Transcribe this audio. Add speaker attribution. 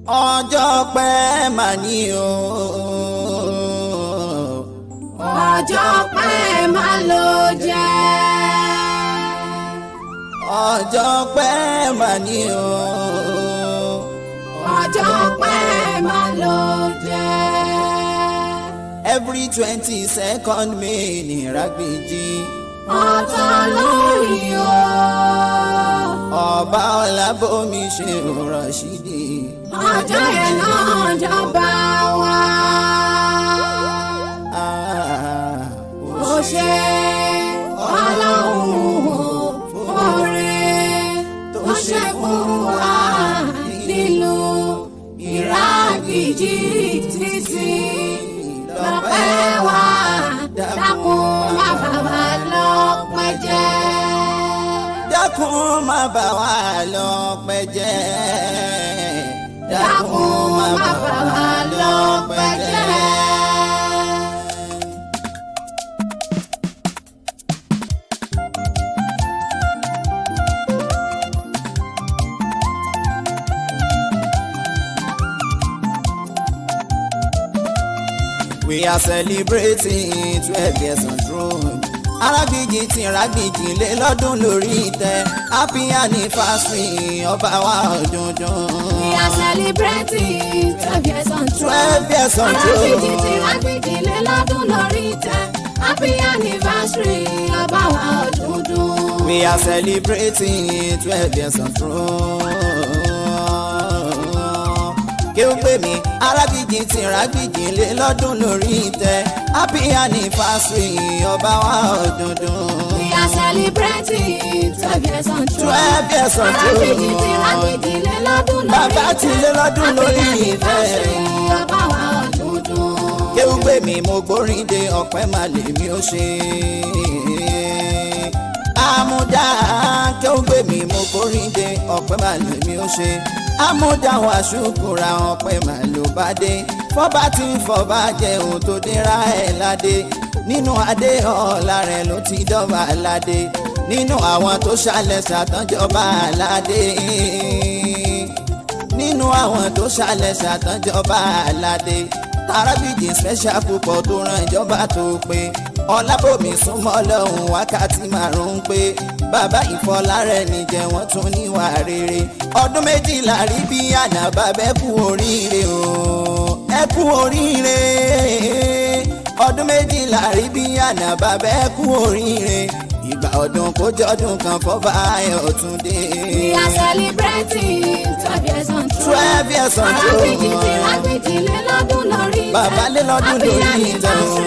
Speaker 1: ọjọ́ pẹ́ mà ní o.
Speaker 2: ọjọ́ pẹ́ mà ló jẹ́.
Speaker 1: ọjọ́ pẹ́ mà ní o.
Speaker 2: ọjọ́ pẹ́ mà ló jẹ́.
Speaker 1: every 22nd May ní Aragbiji.
Speaker 2: ọ̀tọ̀ lórí o.
Speaker 1: ọba Ọlábómi ṣe Rashidi.
Speaker 2: ọjọ́ yẹn náà jọba wa. ó ṣe ọlọ́run oore tó ṣe fún wa nílùú Aragbiji títí lọ́pẹ́ wa dákun má bà wá lọ́pẹ́ jẹ́.
Speaker 1: dákun má bà wá lọ́pẹ́ jẹ́.
Speaker 2: dákun má bà wá lọ́pẹ́ jẹ́.
Speaker 1: We are celebrating 12 years on throne. Aragbiji ti Aragbiji lé lọ́dún lórí ìtẹ́. Happy anniversary ọba wa ọ̀dúndún.
Speaker 2: We are celebrating 12 years on throne.
Speaker 1: 12 years on throne.
Speaker 2: Aragbiji ti Aragbiji lé lọ́dún lórí ìtẹ́. Happy anniversary ọba wa ọ̀dúndún.
Speaker 1: We are celebrating 12 years on throne. Kewugbemi Aragbiji ti Aragbiji lé lọ́dún lórí ìtẹ́. Happy anniversary ọba wa ọ̀dúndún.
Speaker 2: We are celebrating 12 years on throne.
Speaker 1: 12 years on throne.
Speaker 2: Aragbiji ti Aragbiji lé lọ́dún lórí ìtẹ́.
Speaker 1: Bàbá ti lé lọ́dún lórí ìtẹ́.
Speaker 2: Happy anniversary ọba wa ọ̀dúndún.
Speaker 1: Kewugbemi mo gbórin de ọpẹ́ máa lè mi ó ṣe. Àmúdá Kewugbemi mo gbórin de ọpẹ́ máa lè mi ó ṣe. Àmúdá wa ṣùkúra ọpẹ́ máa ló bá dé. Fọ́ba tí ń fọba jẹ ohun tó dira ẹ̀ ládé. Nínú adé ọ̀la rẹ̀ ló ti dọ́ba aládé. Nínú àwọn tó ṣàlẹ̀ ṣàtọ́jọba aládé. Nínú àwọn tó ṣàlẹ̀ ṣàtọ́jọba aládé. Aragbiji special púpọ̀ tó ràn ìjọba tó pé. Ọlábòmí súnmọ́ lọ́hùn wákàtí márùn-ún pé. Bàbá ìfọlárẹ̀ níjẹ́ wọ́n tún níwà rere. Ọdún méjìlá rí bí àná bàbá ẹ kú oríire o. ẹ kú oríire. ọdún méjìlá rí bí àná bàbá ẹ kú oríire. Ìgbà ọdún kó jọdún kan fọ́ba ayọ̀ tún dé.
Speaker 2: We are celebrating 12 years on throne.
Speaker 1: 12 years on throne.
Speaker 2: Aragbiji ti Aragbiji lé lọ́dún lórí ìtẹ́.
Speaker 1: Bàbá lé lọ́dún lórí ìtẹ́.
Speaker 2: Happy